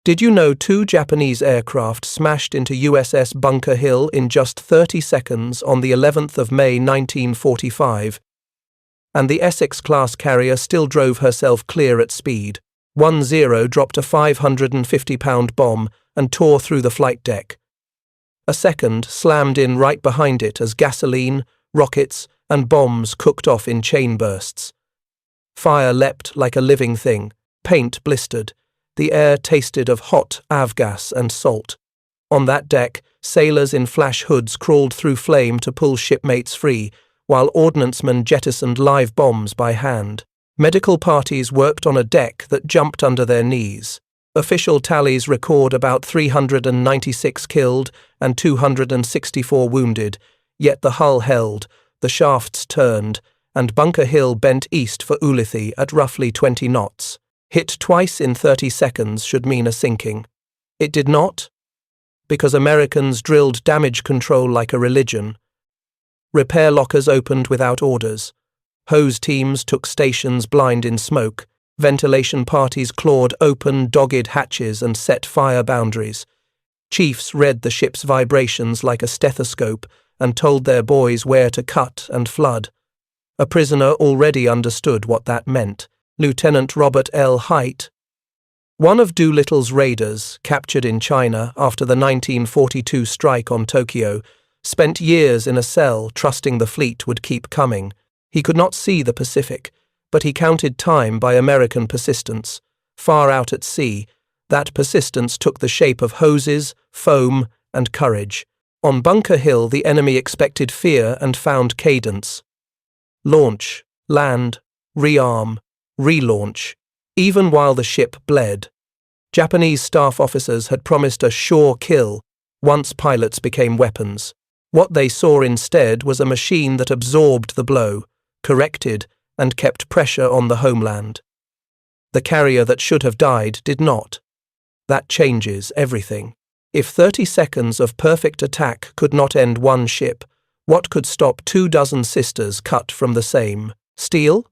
Did you know 2 Japanese aircraft smashed into USS Bunker Hill in just 30 seconds on the 11th of May 1945? And the Essex-Class carrier still drove herself clear at speed. 10 dropped a 550-pound bomb and tore through the flight deck. A second slammed in right behind it as gasoline, rockets, and bombs cooked off in chain bursts. Fire leapt like a living thing, paint blistered. The air tasted of hot avgas and salt. On that deck, sailors in flash hoods crawled through flame to pull shipmates free, while ordnancemen jettisoned live bombs by hand. Medical parties worked on a deck that jumped under their knees. Official tallies record about 396 killed and 264 wounded, yet the hull held, the shafts turned, and Bunker Hill bent east for Ulithi at roughly 20 knots. Hit twice in 30 seconds should mean a sinking. It did not, because Americans drilled damage control like a religion. Repair lockers opened without orders. Hose teams took stations blind in smoke. Ventilation parties clawed open, dogged hatches and set fire boundaries. Chiefs read the ship's vibrations like a stethoscope and told their boys where to cut and flood. A prisoner already understood what that meant. Lieutenant Robert L. Hite, one of Doolittle's raiders, captured in China after the 1942 strike on Tokyo, spent years in a cell trusting the fleet would keep coming. He could not see the Pacific, but he counted time by American persistence. Far out at sea, that persistence took the shape of hoses, foam, and courage. On Bunker Hill, the enemy expected fear and found cadence. Launch, land, rearm, relaunch, even while the ship bled. Japanese staff officers had promised a sure kill once pilots became weapons. What they saw instead was a machine that absorbed the blow, corrected, and kept pressure on the homeland. The carrier that should have died did not. That changes everything. If 30 seconds of perfect attack could not end one ship, what could stop 24 sisters cut from the same steel?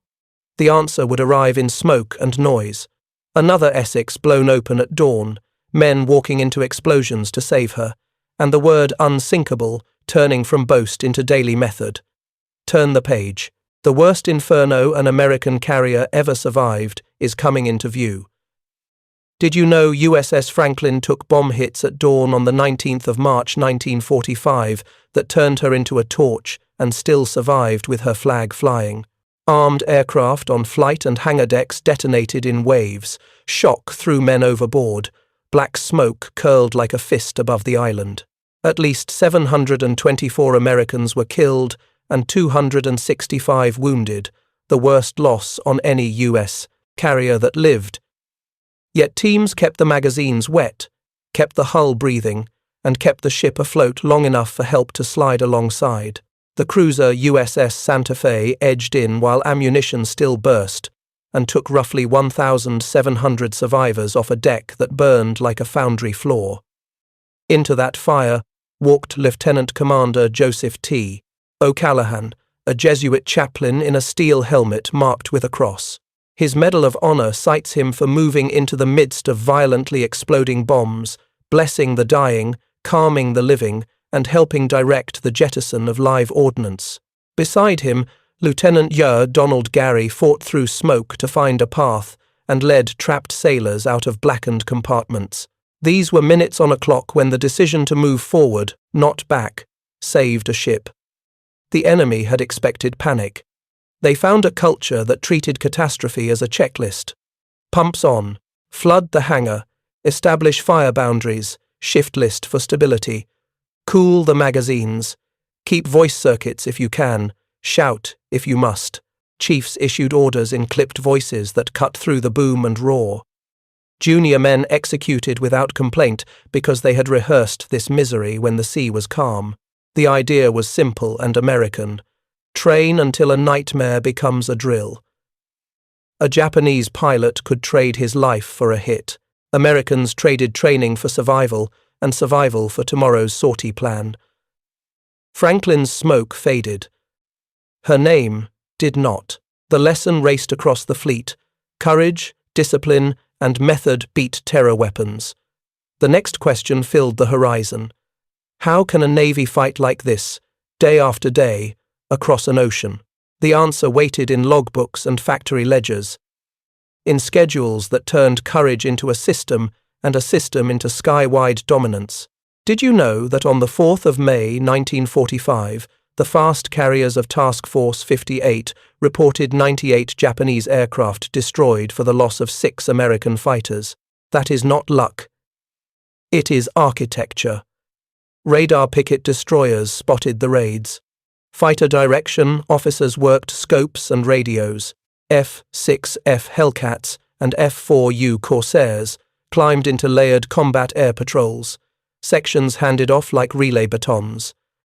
The answer would arrive in smoke and noise. Another Essex blown open at dawn, men walking into explosions to save her, and the word unsinkable turning from boast into daily method. Turn the page. The worst inferno an American carrier ever survived is coming into view. Did you know USS Franklin took bomb hits at dawn on the 19th of March 1945 that turned her into a torch and still survived with her flag flying? Armed aircraft on flight and hangar decks detonated in waves. Shock threw men overboard. Black smoke curled like a fist above the island. At least 724 Americans were killed and 265 wounded, the worst loss on any U.S. carrier that lived. Yet teams kept the magazines wet, kept the hull breathing, and kept the ship afloat long enough for help to slide alongside. The cruiser USS Santa Fe edged in while ammunition still burst and took roughly 1,700 survivors off a deck that burned like a foundry floor. Into that fire walked Lieutenant Commander Joseph T. O'Callaghan, a Jesuit chaplain in a steel helmet marked with a cross. His Medal of Honor cites him for moving into the midst of violently exploding bombs, blessing the dying, calming the living, and helping direct the jettison of live ordnance. Beside him, Lieutenant Donald Gary fought through smoke to find a path and led trapped sailors out of blackened compartments. These were minutes on a clock when the decision to move forward, not back, saved a ship. The enemy had expected panic. They found a culture that treated catastrophe as a checklist. Pumps on, flood the hangar, establish fire boundaries, shift list for stability, cool the magazines, keep voice circuits if you can, shout if you must. Chiefs issued orders in clipped voices that cut through the boom and roar. Junior men executed without complaint because they had rehearsed this misery when the sea was calm. The idea was simple and American. Train until a nightmare becomes a drill. A Japanese pilot could trade his life for a hit. Americans traded training for survival and survival for tomorrow's sortie plan. Franklin's smoke faded. Her name did not. The lesson raced across the fleet. Courage, discipline, and method beat terror weapons. The next question filled the horizon. How can a navy fight like this, day after day, across an ocean? The answer waited in logbooks and factory ledgers, in schedules that turned courage into a system and a system into sky-wide dominance. Did you know that on the 4th of May 1945, the fast carriers of Task Force 58 reported 98 Japanese aircraft destroyed for the loss of 6 American fighters? That is not luck. It is architecture. Radar picket destroyers spotted the raids. Fighter direction officers worked scopes and radios. F-6F Hellcats and F-4U Corsairs climbed into layered combat air patrols. Sections handed off like relay batons.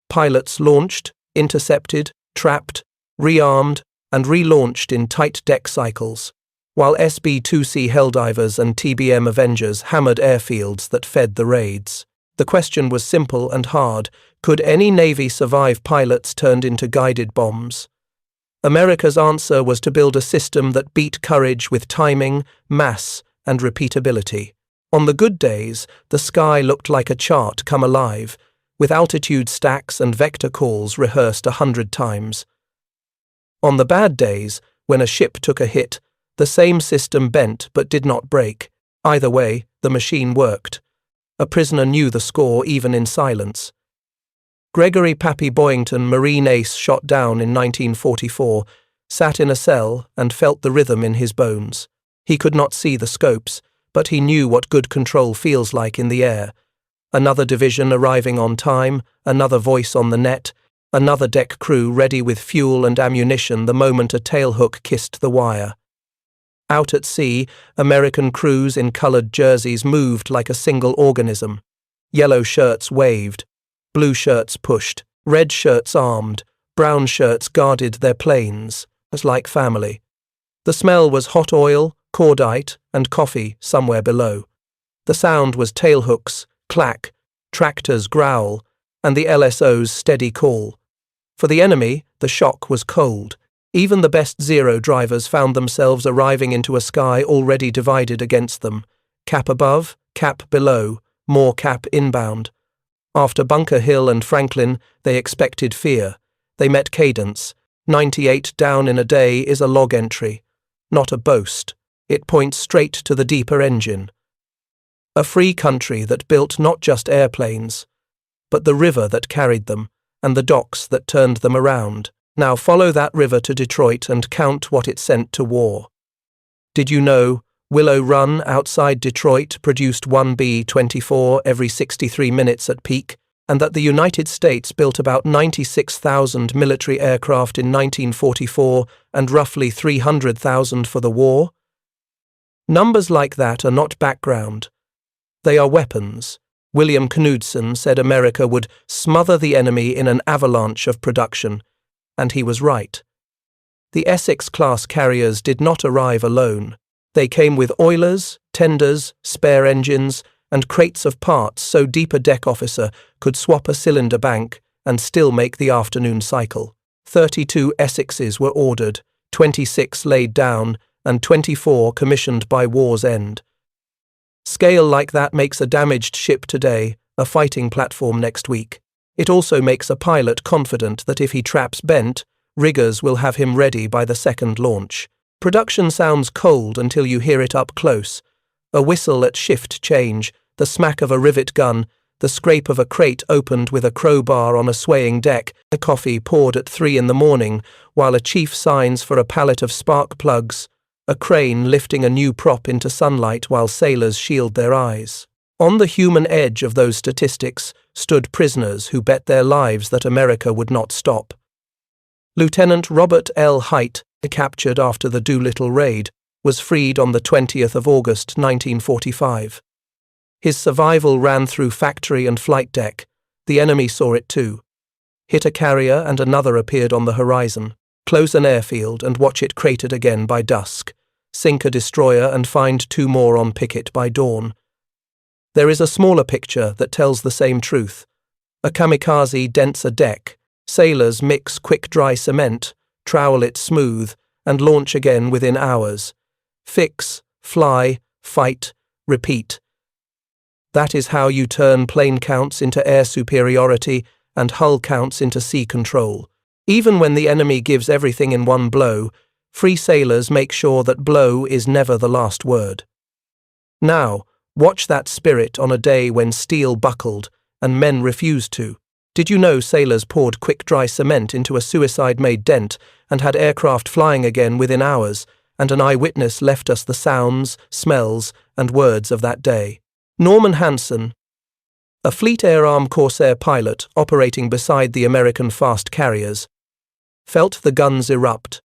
Pilots launched, intercepted, trapped, rearmed, and relaunched in tight deck cycles, while SB-2C Helldivers and TBM Avengers hammered airfields that fed the raids. The question was simple and hard. Could any navy survive pilots turned into guided bombs? America's answer was to build a system that beat courage with timing, mass, and repeatability. On the good days, the sky looked like a chart come alive, with altitude stacks and vector calls rehearsed 100 times. On the bad days, when a ship took a hit, the same system bent but did not break. Either way, the machine worked. A prisoner knew the score even in silence. Gregory Pappy Boyington, Marine ace shot down in 1944, sat in a cell and felt the rhythm in his bones. He could not see the scopes, but he knew what good control feels like in the air. Another division arriving on time, another voice on the net, another deck crew ready with fuel and ammunition the moment a tailhook kissed the wire. Out at sea, American crews in coloured jerseys moved like a single organism. Yellow shirts waved. Blue shirts pushed, red shirts armed, brown shirts guarded their planes, as like family. The smell was hot oil, cordite, and coffee somewhere below. The sound was tailhooks, clack, tractors growl, and the LSO's steady call. For the enemy, the shock was cold. Even the best Zero drivers found themselves arriving into a sky already divided against them. Cap above, cap below, more cap inbound. After Bunker Hill and Franklin, they expected fear. They met cadence. 98 down in a day is a log entry, not a boast. It points straight to the deeper engine. A free country that built not just airplanes, but the river that carried them, and the docks that turned them around. Now follow that river to Detroit and count what it sent to war. Did you know Willow Run outside Detroit produced one B-24 every 63 minutes at peak, and that the United States built about 96,000 military aircraft in 1944 and roughly 300,000 for the war? Numbers like that are not background. They are weapons. William Knudsen said America would smother the enemy in an avalanche of production, and he was right. The Essex-Class carriers did not arrive alone. They came with oilers, tenders, spare engines, and crates of parts so deep a deck officer could swap a cylinder bank and still make the afternoon cycle. 32 Essexes were ordered, 26 laid down, and 24 commissioned by war's end. Scale like that makes a damaged ship today a fighting platform next week. It also makes a pilot confident that if he traps bent, riggers will have him ready by the second launch. Production sounds cold until you hear it up close. A whistle at shift change, the smack of a rivet gun, the scrape of a crate opened with a crowbar on a swaying deck, a coffee poured at 3 in the morning, while a chief signs for a pallet of spark plugs, a crane lifting a new prop into sunlight while sailors shield their eyes. On the human edge of those statistics stood prisoners who bet their lives that America would not stop. Lieutenant Robert L. Hite, captured after the Doolittle raid, was freed on the 20th of August 1945. His survival ran through factory and flight deck. The enemy saw it too. Hit a carrier and another appeared on the horizon. Close an airfield and watch it cratered again by dusk. Sink a destroyer and find 2 more on picket by dawn. There is a smaller picture that tells the same truth. A kamikaze dents a deck. Sailors mix quick dry cement, trowel it smooth, and launch again within hours. Fix, fly, fight, repeat. That is how you turn plane counts into air superiority and hull counts into sea control. Even when the enemy gives everything in one blow, free sailors make sure that blow is never the last word. Now, watch that spirit on a day when steel buckled and men refused to. Did you know sailors poured quick-dry cement into a suicide-made dent and had aircraft flying again within hours, and an eyewitness left us the sounds, smells, and words of that day? Norman Hansen, a Fleet Air Arm Corsair pilot operating beside the American fast carriers, felt the guns erupt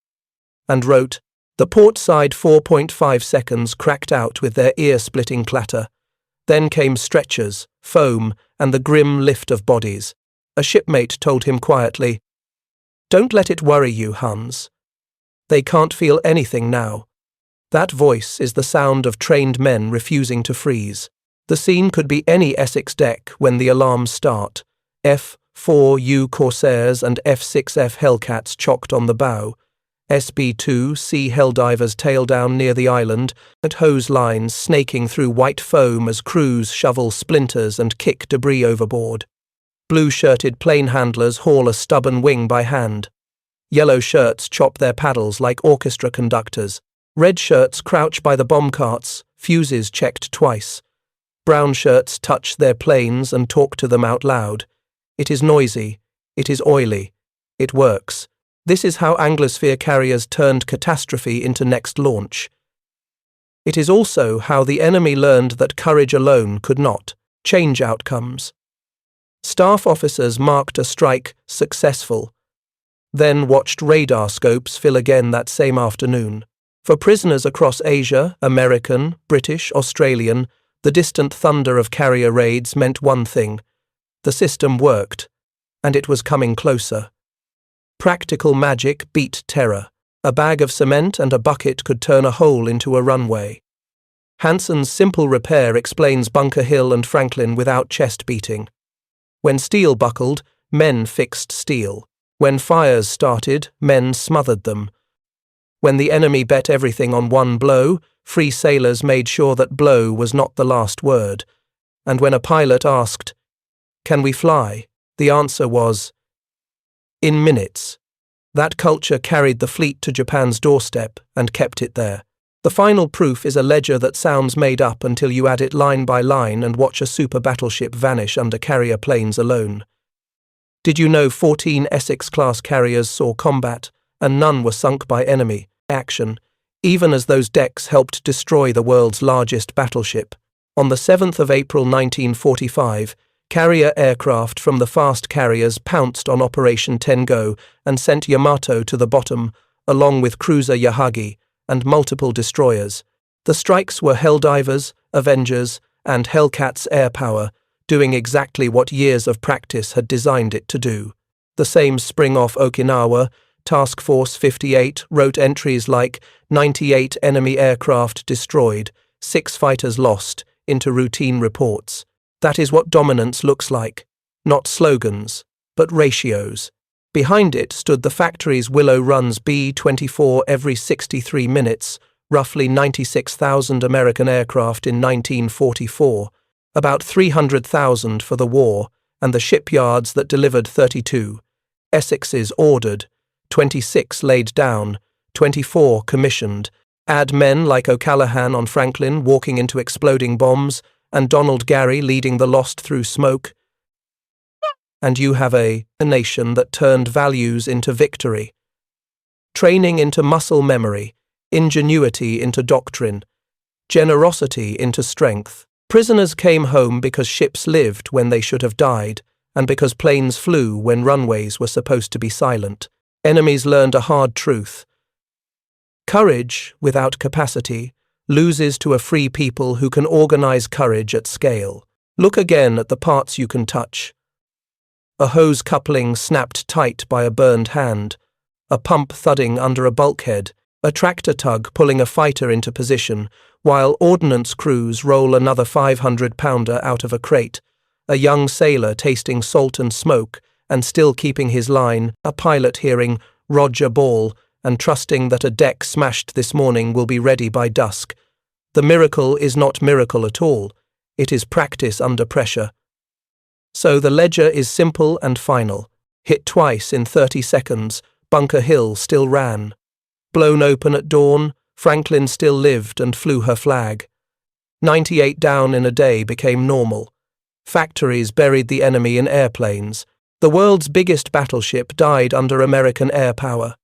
and wrote, "The port side 4.5 seconds cracked out with their ear-splitting clatter. Then came stretchers, foam, and the grim lift of bodies." A shipmate told him quietly, "Don't let it worry you, Hans. They can't feel anything now." That voice is the sound of trained men refusing to freeze. The scene could be any Essex deck when the alarms start. F-4U Corsairs and F-6F Hellcats chocked on the bow. SB-2 Helldivers tail down near the island, and hose lines snaking through white foam as crews shovel splinters and kick debris overboard. Blue-shirted plane handlers haul a stubborn wing by hand. Yellow shirts chop their paddles like orchestra conductors. Red shirts crouch by the bomb carts, fuses checked twice. Brown shirts touch their planes and talk to them out loud. It is noisy. It is oily. It works. This is how Anglosphere carriers turned catastrophe into next launch. It is also how the enemy learned that courage alone could not change outcomes. Staff officers marked a strike successful, then watched radar scopes fill again that same afternoon. For prisoners across Asia, American, British, Australian, the distant thunder of carrier raids meant one thing: the system worked, and it was coming closer. Practical magic beat terror. A bag of cement and a bucket could turn a hole into a runway. Hansen's simple repair explains Bunker Hill and Franklin without chest beating. When steel buckled, men fixed steel. When fires started, men smothered them. When the enemy bet everything on one blow, free sailors made sure that blow was not the last word. And when a pilot asked, "Can we fly?" the answer was, "In minutes." That culture carried the fleet to Japan's doorstep and kept it there. The final proof is a ledger that sounds made up until you add it line by line and watch a super battleship vanish under carrier planes alone. Did you know 14 Essex-Class carriers saw combat, and none were sunk by enemy action, even as those decks helped destroy the world's largest battleship? On the 7th of April 1945, carrier aircraft from the fast carriers pounced on Operation Tengo and sent Yamato to the bottom, along with cruiser Yahagi and multiple destroyers. The strikes were Helldivers, Avengers, and Hellcats air power, doing exactly what years of practice had designed it to do. The same spring off Okinawa, Task Force 58 wrote entries like 98 enemy aircraft destroyed, 6 fighters lost, into routine reports. That is what dominance looks like. Not slogans, but ratios. Behind it stood the factory's Willow Run's B-24 every 63 minutes, roughly 96,000 American aircraft in 1944, about 300,000 for the war, and the shipyards that delivered 32. Essex's ordered, 26 laid down, 24 commissioned. Add men like O'Callaghan on Franklin walking into exploding bombs, and Donald Gary leading the lost through smoke, and you have a nation that turned values into victory, training into muscle memory, ingenuity into doctrine, generosity into strength. Prisoners came home because ships lived when they should have died, and because planes flew when runways were supposed to be silent. Enemies learned a hard truth. Courage, without capacity, loses to a free people who can organize courage at scale. Look again at the parts you can touch. A hose coupling snapped tight by a burned hand, a pump thudding under a bulkhead, a tractor tug pulling a fighter into position, while ordnance crews roll another 500-pounder out of a crate, a young sailor tasting salt and smoke and still keeping his line, a pilot hearing "Roger Ball" and trusting that a deck smashed this morning will be ready by dusk. The miracle is not miracle at all. It is practice under pressure. So the ledger is simple and final. Hit twice in 30 seconds, Bunker Hill still ran. Blown open at dawn, Franklin still lived and flew her flag. 98 down in a day became normal. Factories buried the enemy in airplanes. The world's biggest battleship died under American air power.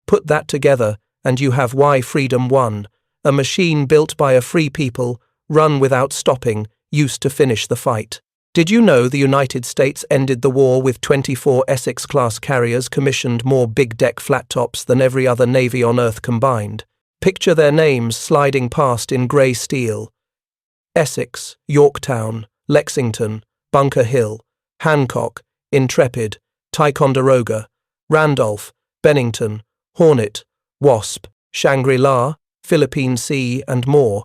Put that together, and you have Why Freedom Won, a machine built by a free people, run without stopping, used to finish the fight. Did you know the United States ended the war with 24 Essex-Class carriers commissioned more big-deck flat-tops than every other navy on Earth combined? Picture their names sliding past in grey steel. Essex, Yorktown, Lexington, Bunker Hill, Hancock, Intrepid, Ticonderoga, Randolph, Bennington, Hornet, Wasp, Shangri-La, Philippine Sea, and more.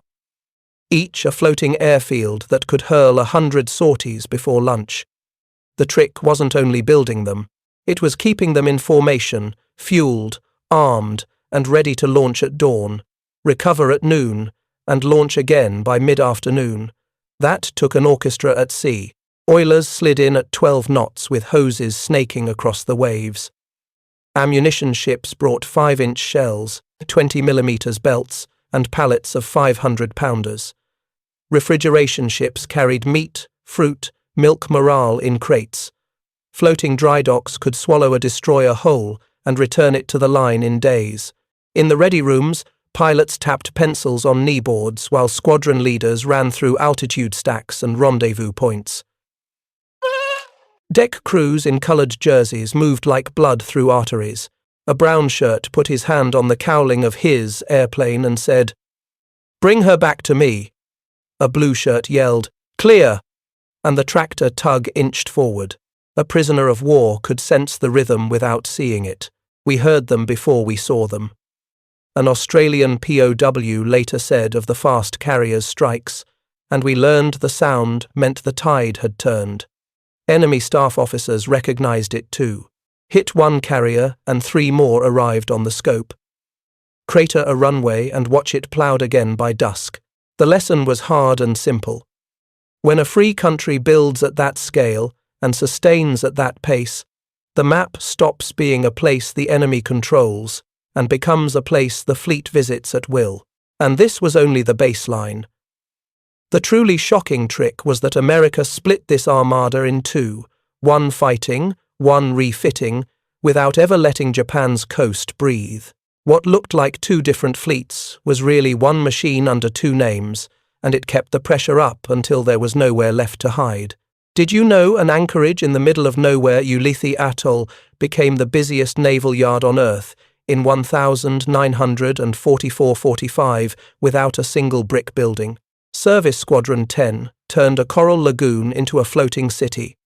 Each a floating airfield that could hurl 100 sorties before lunch. The trick wasn't only building them, it was keeping them in formation, fueled, armed, and ready to launch at dawn, recover at noon, and launch again by mid-afternoon. That took an orchestra at sea. Oilers slid in at 12 knots with hoses snaking across the waves. Ammunition ships brought 5-inch shells, 20mm belts, and pallets of 500-pounders. Refrigeration ships carried meat, fruit, milk morale in crates. Floating dry docks could swallow a destroyer whole and return it to the line in days. In the ready rooms, pilots tapped pencils on kneeboards while squadron leaders ran through altitude stacks and rendezvous points. Deck crews in coloured jerseys moved like blood through arteries. A brown shirt put his hand on the cowling of his airplane and said, "Bring her back to me." A blue shirt yelled, "Clear!" and the tractor tug inched forward. A prisoner of war could sense the rhythm without seeing it. We heard them before we saw them. An Australian POW later said of the fast carriers' strikes, "And we learned the sound meant the tide had turned." Enemy staff officers recognized it too. Hit one carrier and 3 more arrived on the scope. Crater a runway and watch it ploughed again by dusk. The lesson was hard and simple. When a free country builds at that scale and sustains at that pace, the map stops being a place the enemy controls and becomes a place the fleet visits at will. And this was only the baseline. The truly shocking trick was that America split this armada in 2, one fighting, one refitting, without ever letting Japan's coast breathe. What looked like 2 different fleets was really one machine under 2 names, and it kept the pressure up until there was nowhere left to hide. Did you know an anchorage in the middle of nowhere, Ulithi Atoll, became the busiest naval yard on Earth in 1944-45 without a single brick building? Service Squadron 10 turned a coral lagoon into a floating city.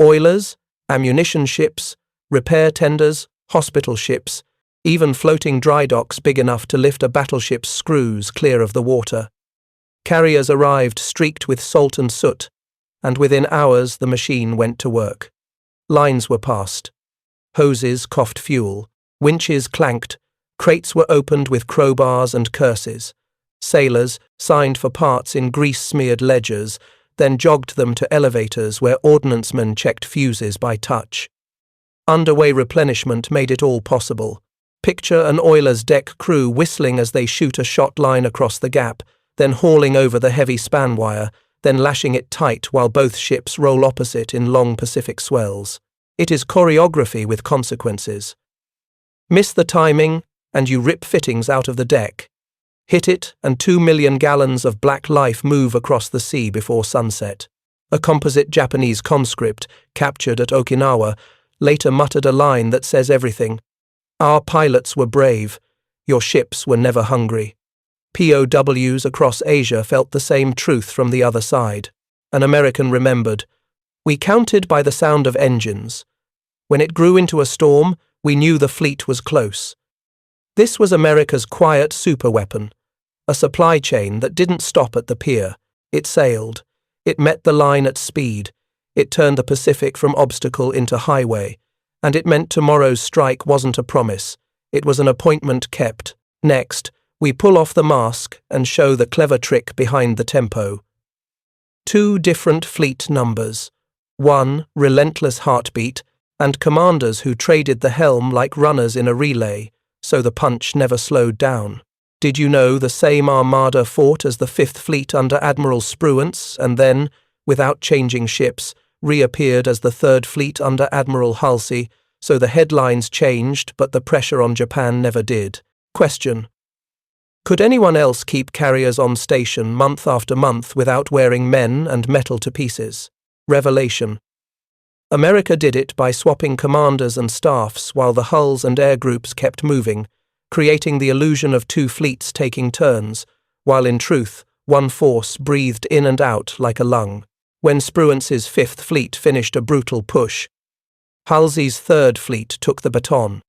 Oilers, ammunition ships, repair tenders, hospital ships, even floating dry docks big enough to lift a battleship's screws clear of the water. Carriers arrived streaked with salt and soot, and within hours the machine went to work. Lines were passed. Hoses coughed fuel. Winches clanked. Crates were opened with crowbars and curses. Sailors signed for parts in grease-smeared ledgers, then jogged them to elevators where ordnancemen checked fuses by touch. Underway replenishment made it all possible. Picture an oiler's deck crew whistling as they shoot a shot line across the gap, then hauling over the heavy span wire, then lashing it tight while both ships roll opposite in long Pacific swells. It is choreography with consequences. Miss the timing, and you rip fittings out of the deck. Hit it, and 2 million gallons of black life move across the sea before sunset. A composite Japanese conscript, captured at Okinawa, later muttered a line that says everything. "Our pilots were brave. Your ships were never hungry." POWs across Asia felt the same truth from the other side. An American remembered, "We counted by the sound of engines. When it grew into a storm, we knew the fleet was close." This was America's quiet superweapon, a supply chain that didn't stop at the pier. It sailed. It met the line at speed. It turned the Pacific from obstacle into highway. And it meant tomorrow's strike wasn't a promise. It was an appointment kept. Next, We pull off the mask and show the clever trick behind the tempo. 2 different fleet numbers. 1, relentless heartbeat, and commanders who traded the helm like runners in a relay, so the punch never slowed down. Did you know the same armada fought as the 5th Fleet under Admiral Spruance and then, without changing ships, reappeared as the 3rd Fleet under Admiral Halsey, so the headlines changed but the pressure on Japan never did? Question. Could anyone else keep carriers on station month after month without wearing men and metal to pieces? Revelation. America did it by swapping commanders and staffs while the hulls and air groups kept moving, creating the illusion of 2 fleets taking turns, while in truth, one force breathed in and out like a lung. When Spruance's 5th Fleet finished a brutal push, Halsey's 3rd Fleet took the baton,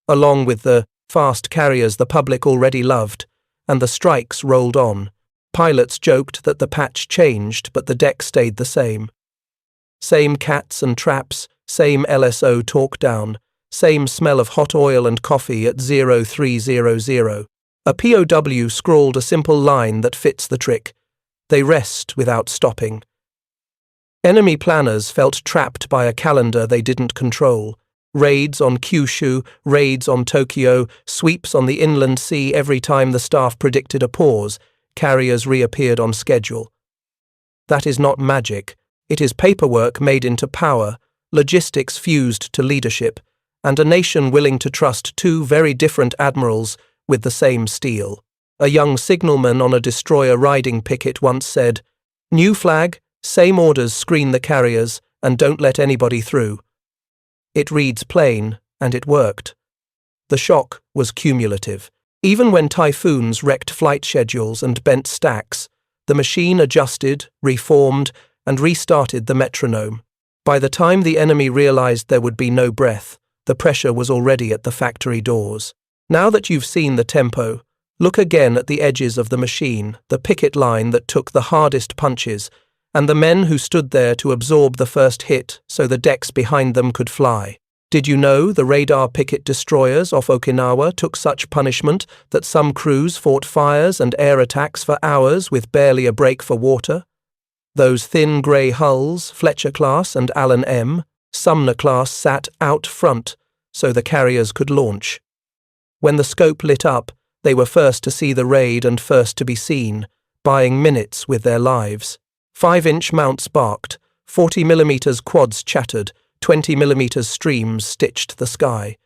along with the fast carriers the public already loved, and the strikes rolled on. Pilots joked that the patch changed, but the deck stayed the same. Same cats and traps, same LSO talk down, same smell of hot oil and coffee at 0300. A POW scrawled a simple line that fits the trick. They rest without stopping. Enemy planners felt trapped by a calendar they didn't control. Raids on Kyushu, raids on Tokyo, sweeps on the inland sea every time the staff predicted a pause, carriers reappeared on schedule. That is not magic. It is paperwork made into power, logistics fused to leadership, and a nation willing to trust 2 very different admirals with the same steel. A young signalman on a destroyer riding picket once said, "New flag, same orders, screen the carriers, and don't let anybody through." It reads plain, and it worked. The shock was cumulative. Even when typhoons wrecked flight schedules and bent stacks, the machine adjusted, reformed, and restarted the metronome. By the time the enemy realized there would be no breath, the pressure was already at the factory doors. Now that you've seen the tempo, look again at the edges of the machine, the picket line that took the hardest punches, and the men who stood there to absorb the first hit so the decks behind them could fly. Did you know the radar picket destroyers off Okinawa took such punishment that some crews fought fires and air attacks for hours with barely a break for water? Those thin grey hulls, Fletcher-Class and Allen M, Sumner-Class sat out front so the carriers could launch. When the scope lit up, they were first to see the raid and first to be seen, buying minutes with their lives. 5-inch mounts barked, 40mm quads chattered, 20mm streams stitched the sky.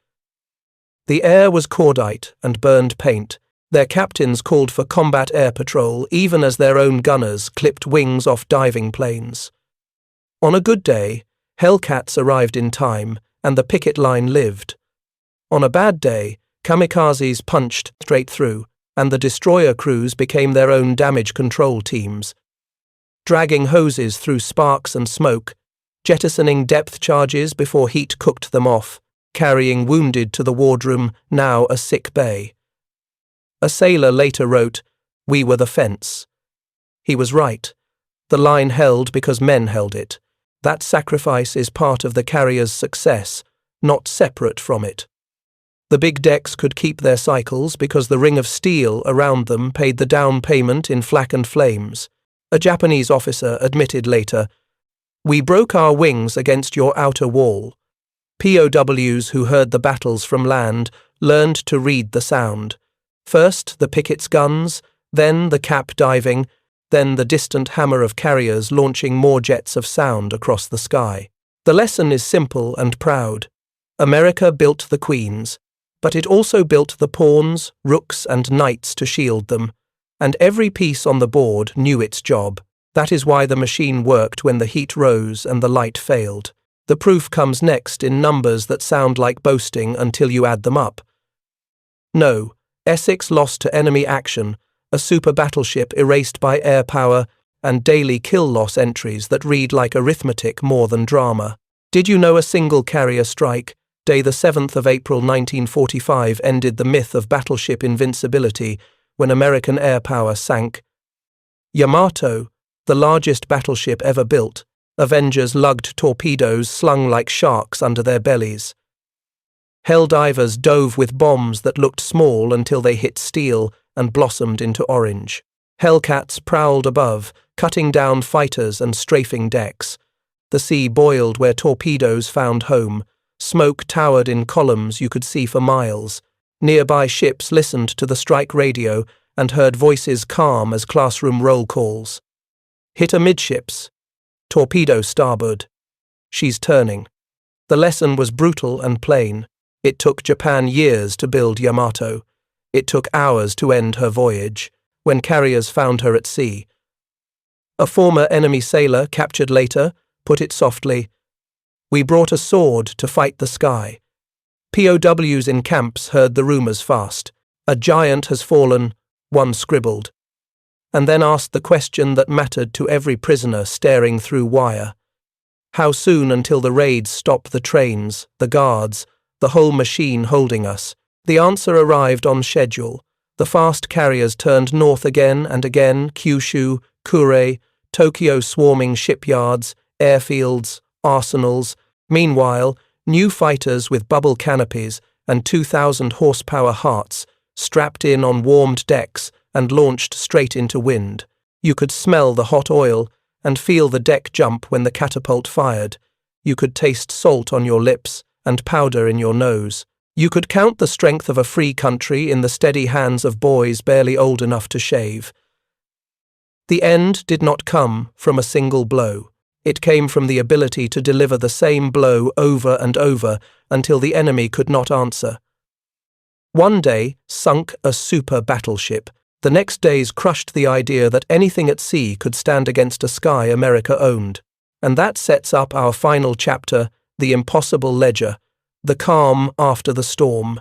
The air was cordite and burned paint. Their captains called for combat air patrol even as their own gunners clipped wings off diving planes. On a good day, Hellcats arrived in time and the picket line lived. On a bad day, kamikazes punched straight through and the destroyer crews became their own damage control teams, dragging hoses through sparks and smoke, jettisoning depth charges before heat cooked them off, carrying wounded to the wardroom, now a sick bay. A sailor later wrote, "We were the fence." He was right. The line held because men held it. That sacrifice is part of the carrier's success, not separate from it. The big decks could keep their cycles because the ring of steel around them paid the down payment in flak and flames. A Japanese officer admitted later, "We broke our wings against your outer wall." POWs who heard the battles from land learned to read the sound. First the picket's guns, then the cap diving, then the distant hammer of carriers launching more jets of sound across the sky. The lesson is simple and proud. America built the queens, but it also built the pawns, rooks and knights to shield them, and every piece on the board knew its job. That is why the machine worked when the heat rose and the light failed. The proof comes next in numbers that sound like boasting until you add them up. No, Essex lost to enemy action, a super battleship erased by air power, and daily kill loss entries that read like arithmetic more than drama. Did you know a single carrier strike, day the 7th of April 1945, ended the myth of battleship invincibility when American air power sank? Yamato, the largest battleship ever built, Avengers lugged torpedoes slung like sharks under their bellies. Helldivers dove with bombs that looked small until they hit steel, and blossomed into orange. Hellcats prowled above, cutting down fighters and strafing decks. The sea boiled where torpedoes found home. Smoke towered in columns you could see for miles. Nearby ships listened to the strike radio and heard voices calm as classroom roll calls. Hit amidships. Torpedo starboard. She's turning. The lesson was brutal and plain. It took Japan years to build Yamato. It took hours to end her voyage, when carriers found her at sea. A former enemy sailor, captured later, put it softly, "We brought a sword to fight the sky." POWs in camps heard the rumors fast. "A giant has fallen," one scribbled, and then asked the question that mattered to every prisoner staring through wire. How soon until the raids stop the trains, the guards, the whole machine holding us? The answer arrived on schedule. The fast carriers turned north again and again, Kyushu, Kure, Tokyo swarming shipyards, airfields, arsenals. Meanwhile, new fighters with bubble canopies and 2,000 horsepower hearts strapped in on warmed decks and launched straight into wind. You could smell the hot oil and feel the deck jump when the catapult fired. You could taste salt on your lips and powder in your nose. You could count the strength of a free country in the steady hands of boys barely old enough to shave. The end did not come from a single blow. It came from the ability to deliver the same blow over and over until the enemy could not answer. One day sunk a super battleship. The next days crushed the idea that anything at sea could stand against a sky America owned. And that sets up our final chapter, the impossible ledger, the calm after the storm.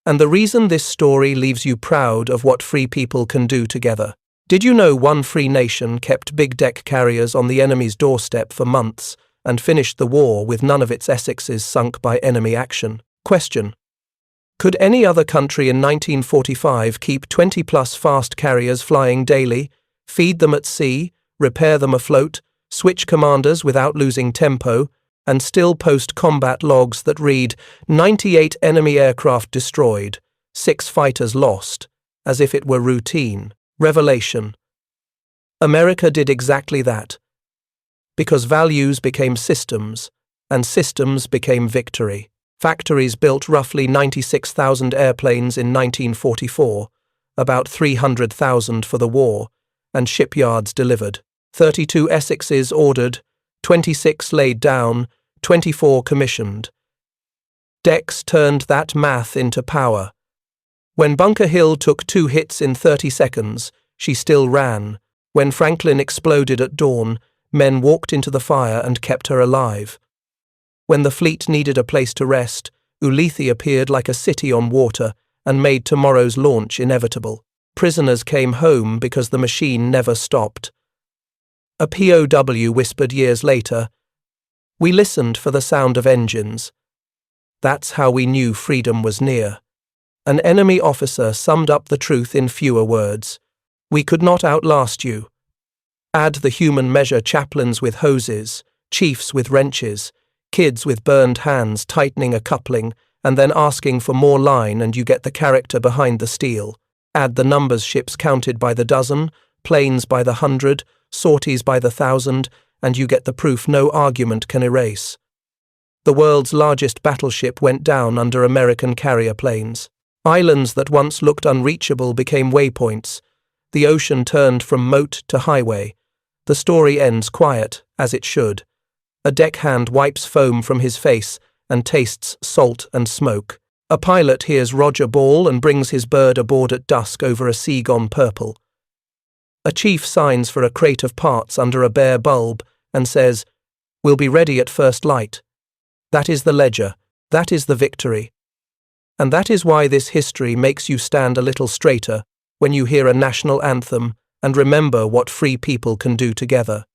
And the reason this story leaves you proud of what free people can do together. Did you know one free nation kept big deck carriers on the enemy's doorstep for months and finished the war with none of its Essexes sunk by enemy action? Question: could any other country in 1945 keep 20-plus fast carriers flying daily, feed them at sea, repair them afloat, switch commanders without losing tempo, and still post combat logs that read 98 enemy aircraft destroyed, 6 fighters lost, as if it were routine? Revelation. America did exactly that. Because values became systems, and systems became victory. Factories built roughly 96,000 airplanes in 1944, about 300,000 for the war, and shipyards delivered. 32 Essexes ordered, 26 laid down, 24 commissioned. Decks turned that math into power. When Bunker Hill took 2 hits in 30 seconds, she still ran. When Franklin exploded at dawn, men walked into the fire and kept her alive. When the fleet needed a place to rest, Ulithi appeared like a city on water and made tomorrow's launch inevitable. Prisoners came home because the machine never stopped. A POW whispered years later, "We listened for the sound of engines. That's how we knew freedom was near." An enemy officer summed up the truth in fewer words. "We could not outlast you." Add the human measure: chaplains with hoses, chiefs with wrenches, kids with burned hands tightening a coupling and then asking for more line, and you get the character behind the steel. Add the numbers: ships counted by the dozen, planes by the 100, sorties by the 1,000, and you get the proof no argument can erase. The world's largest battleship went down under American carrier planes. Islands that once looked unreachable became waypoints. The ocean turned from moat to highway. The story ends quiet, as it should. A deckhand wipes foam from his face and tastes salt and smoke. A pilot hears Roger Ball and brings his bird aboard at dusk over a sea gone purple. A chief signs for a crate of parts under a bare bulb and says, "We'll be ready at first light." That is the ledger. That is the victory. And that is why this history makes you stand a little straighter when you hear a national anthem and remember what free people can do together.